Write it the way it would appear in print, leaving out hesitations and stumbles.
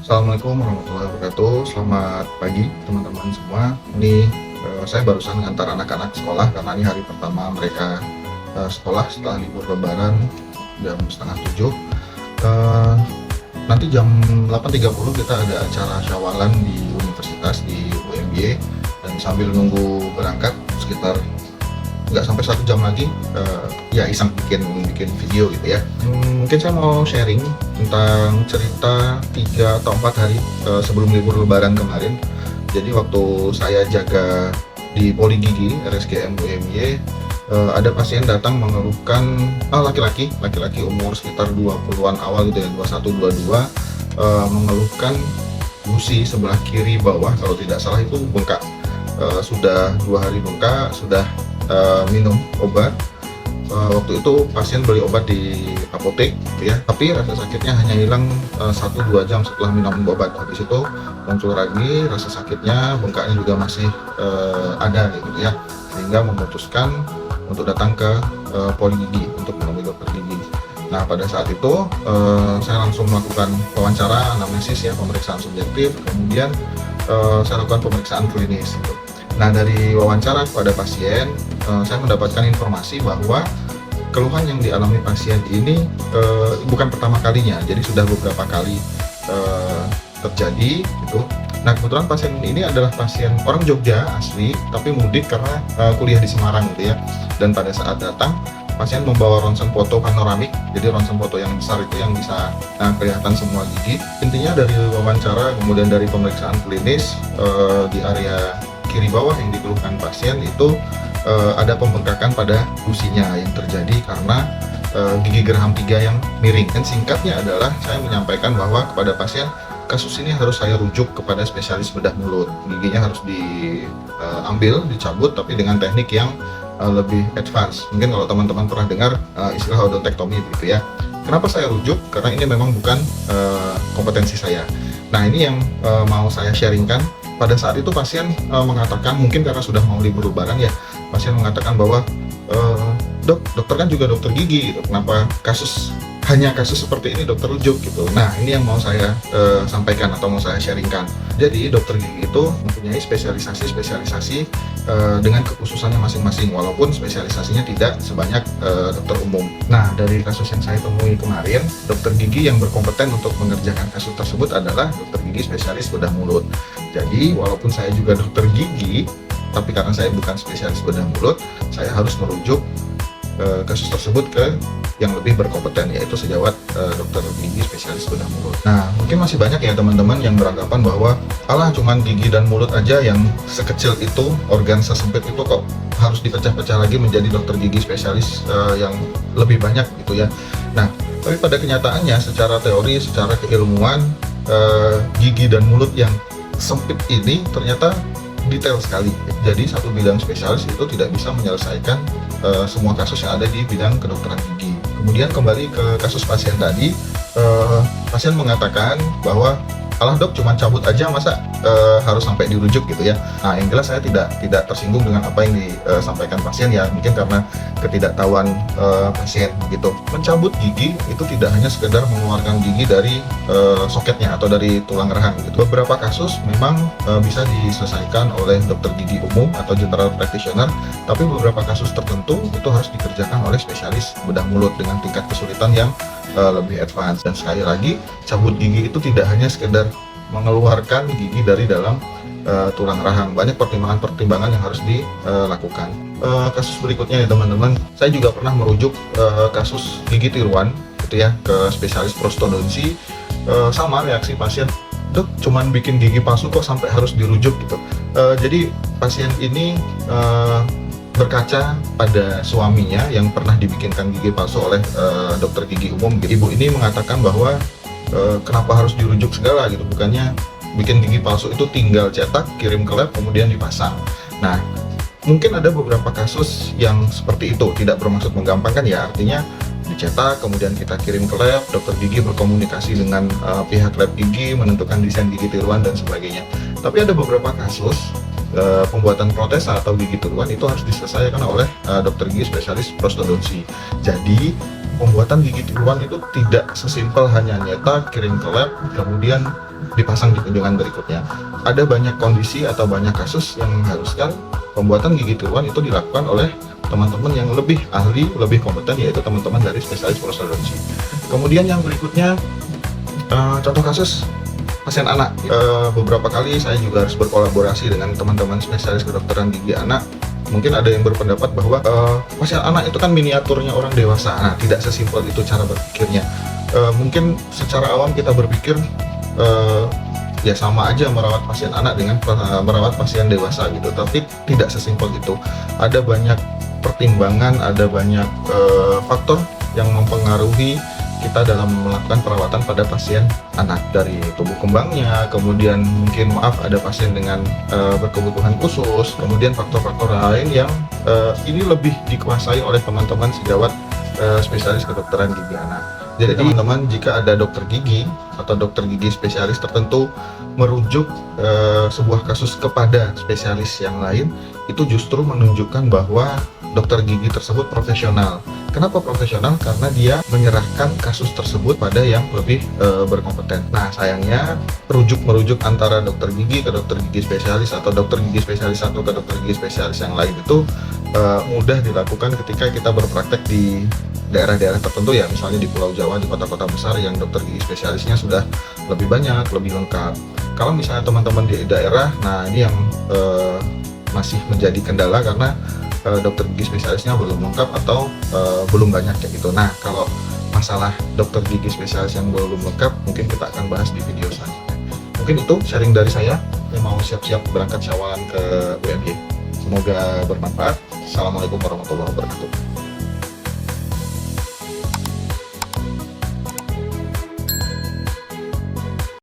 Assalamualaikum warahmatullahi wabarakatuh. Selamat pagi teman-teman semua. Ini saya barusan ngantar anak-anak sekolah karena ini hari pertama mereka sekolah setelah libur Lebaran jam setengah 7. Nanti jam 8.30 kita ada acara syawalan di universitas di UMY, dan sambil nunggu berangkat sekitar nggak sampai 1 jam lagi ya iseng bikin video gitu ya. Mungkin saya mau sharing tentang cerita 3 atau 4 hari sebelum libur Lebaran kemarin. Jadi waktu saya jaga di Poli Gigi RSGM UMY, ada pasien datang mengeluhkan laki-laki umur sekitar 20-an awal gitu ya, 21 22, mengeluhkan gusi sebelah kiri bawah kalau tidak salah itu bengkak. Sudah 2 hari bengkak, sudah minum obat. Waktu itu pasien beli obat di apotek gitu ya, tapi rasa sakitnya hanya hilang 1-2 jam setelah minum obat. Habis itu muncul lagi rasa sakitnya, bengkaknya juga masih ada gitu ya, sehingga memutuskan untuk datang ke Poli Gigi untuk menemui dokter gigi. Nah, pada saat itu saya langsung melakukan wawancara anamnesis ya, pemeriksaan subjektif, kemudian saya lakukan pemeriksaan klinis gitu. Nah, dari wawancara kepada pasien, saya mendapatkan informasi bahwa keluhan yang dialami pasien ini bukan pertama kalinya, jadi sudah beberapa kali terjadi gitu. Nah, kebetulan pasien ini adalah pasien orang Jogja asli, tapi mudik karena kuliah di Semarang gitu ya. Dan pada saat datang, pasien membawa ronsen foto panoramik, jadi ronsen foto yang besar itu yang bisa kelihatan semua gigi. Intinya dari wawancara, kemudian dari pemeriksaan klinis di area kiri bawah yang dikeluhkan pasien itu ada pembengkakan pada gusinya yang terjadi karena gigi geraham 3 yang miring. Dan singkatnya adalah saya menyampaikan bahwa kepada pasien, kasus ini harus saya rujuk kepada spesialis bedah mulut. Giginya harus diambil, dicabut, tapi dengan teknik yang lebih advance. Mungkin kalau teman-teman pernah dengar istilah odontektomi gitu ya. Kenapa saya rujuk? Karena ini memang bukan kompetensi saya. Nah, ini yang mau saya sharingkan. Pada saat itu pasien mengatakan, mungkin karena sudah mau libur Lebaran ya, pasien mengatakan bahwa dokter kan juga dokter gigi gitu, kenapa hanya kasus seperti ini dokter rujuk gitu. Nah, ini yang mau saya sampaikan atau mau saya sharingkan. Jadi dokter gigi itu mempunyai spesialisasi dengan kekhususannya masing-masing, walaupun spesialisasinya tidak sebanyak dokter umum. Nah, dari kasus yang saya temui kemarin, dokter gigi yang berkompeten untuk mengerjakan kasus tersebut adalah dokter gigi spesialis bedah mulut. Jadi walaupun saya juga dokter gigi, tapi karena saya bukan spesialis bedah mulut, saya harus merujuk kasus tersebut ke yang lebih berkompeten, yaitu sejawat dokter gigi spesialis bedah mulut. Nah, mungkin masih banyak ya teman-teman yang beranggapan bahwa cuman gigi dan mulut aja yang sekecil itu, organ sesempit itu kok harus dipecah-pecah lagi menjadi dokter gigi spesialis yang lebih banyak gitu ya. Nah, tapi pada kenyataannya secara teori, secara keilmuan, gigi dan mulut yang sempit ini ternyata detail sekali. Jadi satu bidang spesialis itu tidak bisa menyelesaikan semua kasus yang ada di bidang kedokteran gigi. Kemudian kembali ke kasus pasien tadi, pasien mengatakan bahwa alah dok, cuma cabut aja, masa harus sampai dirujuk gitu ya. Nah, yang jelas saya tidak tersinggung dengan apa yang disampaikan pasien ya, mungkin karena ketidaktahuan pasien gitu. Mencabut gigi itu tidak hanya sekedar mengeluarkan gigi dari soketnya atau dari tulang rahang gitu. Beberapa kasus memang bisa diselesaikan oleh dokter gigi umum atau general practitioner, tapi beberapa kasus tertentu itu harus dikerjakan oleh spesialis bedah mulut dengan tingkat kesulitan yang lebih advance. Dan sekali lagi, cabut gigi itu tidak hanya sekedar mengeluarkan gigi dari dalam tulang rahang. Banyak pertimbangan-pertimbangan yang harus dilakukan. Kasus berikutnya ya teman-teman, saya juga pernah merujuk kasus gigi tiruan gitu ya ke spesialis prostodonsi. Sama reaksi pasien, dok cuman bikin gigi palsu kok sampai harus dirujuk gitu. Jadi pasien ini berkaca pada suaminya yang pernah dibikinkan gigi palsu oleh dokter gigi umum. Ibu ini mengatakan bahwa kenapa harus dirujuk segala gitu, bukannya bikin gigi palsu itu tinggal cetak, kirim ke lab, kemudian dipasang. Nah, mungkin ada beberapa kasus yang seperti itu, tidak bermaksud menggampangkan ya, artinya dicetak, kemudian kita kirim ke lab, dokter gigi berkomunikasi dengan pihak lab gigi, menentukan desain gigi tiruan dan sebagainya. Tapi ada beberapa kasus pembuatan protesa atau gigi tiruan itu harus diselesaikan oleh dokter gigi spesialis prostodonsi. Jadi pembuatan gigi tiruan itu tidak sesimpel hanya nyetak, kirim ke lab, kemudian dipasang di kunjungan berikutnya. Ada banyak kondisi atau banyak kasus yang mengharuskan pembuatan gigi tiruan itu dilakukan oleh teman-teman yang lebih ahli, lebih kompeten, yaitu teman-teman dari spesialis prostodonti. Kemudian yang berikutnya, contoh kasus pasien anak. Beberapa kali saya juga harus berkolaborasi dengan teman-teman spesialis kedokteran gigi anak. Mungkin ada yang berpendapat bahwa pasien anak itu kan miniaturnya orang dewasa. Nah, tidak sesimpel itu cara berpikirnya. Mungkin secara awam kita berpikir ya sama aja merawat pasien anak dengan merawat pasien dewasa gitu, tapi tidak sesimpel itu. Ada banyak pertimbangan, ada banyak faktor yang mempengaruhi kita dalam melakukan perawatan pada pasien anak, dari tumbuh kembangnya, kemudian mungkin ada pasien dengan berkebutuhan khusus, kemudian faktor-faktor lain yang ini lebih dikuasai oleh teman-teman sejawat spesialis kedokteran gigi anak. Jadi teman-teman, jika ada dokter gigi atau dokter gigi spesialis tertentu merujuk sebuah kasus kepada spesialis yang lain, itu justru menunjukkan bahwa dokter gigi tersebut profesional. Kenapa profesional? Karena dia menyerahkan kasus tersebut pada yang lebih berkompeten. Nah, sayangnya merujuk antara dokter gigi ke dokter gigi spesialis atau dokter gigi spesialis satu ke dokter gigi spesialis yang lain itu mudah dilakukan ketika kita berpraktek di daerah-daerah tertentu, ya misalnya di Pulau Jawa, di kota-kota besar yang dokter gigi spesialisnya sudah lebih banyak, lebih lengkap. Kalau misalnya teman-teman di daerah, nah ini yang masih menjadi kendala karena dokter gigi spesialisnya belum lengkap atau belum banyak kayak gitu. Nah, kalau masalah dokter gigi spesialis yang belum lengkap, mungkin kita akan bahas di video selanjutnya. Mungkin itu sharing dari saya yang mau siap-siap berangkat syawalan ke UMY. Semoga bermanfaat. Assalamualaikum warahmatullahi wabarakatuh.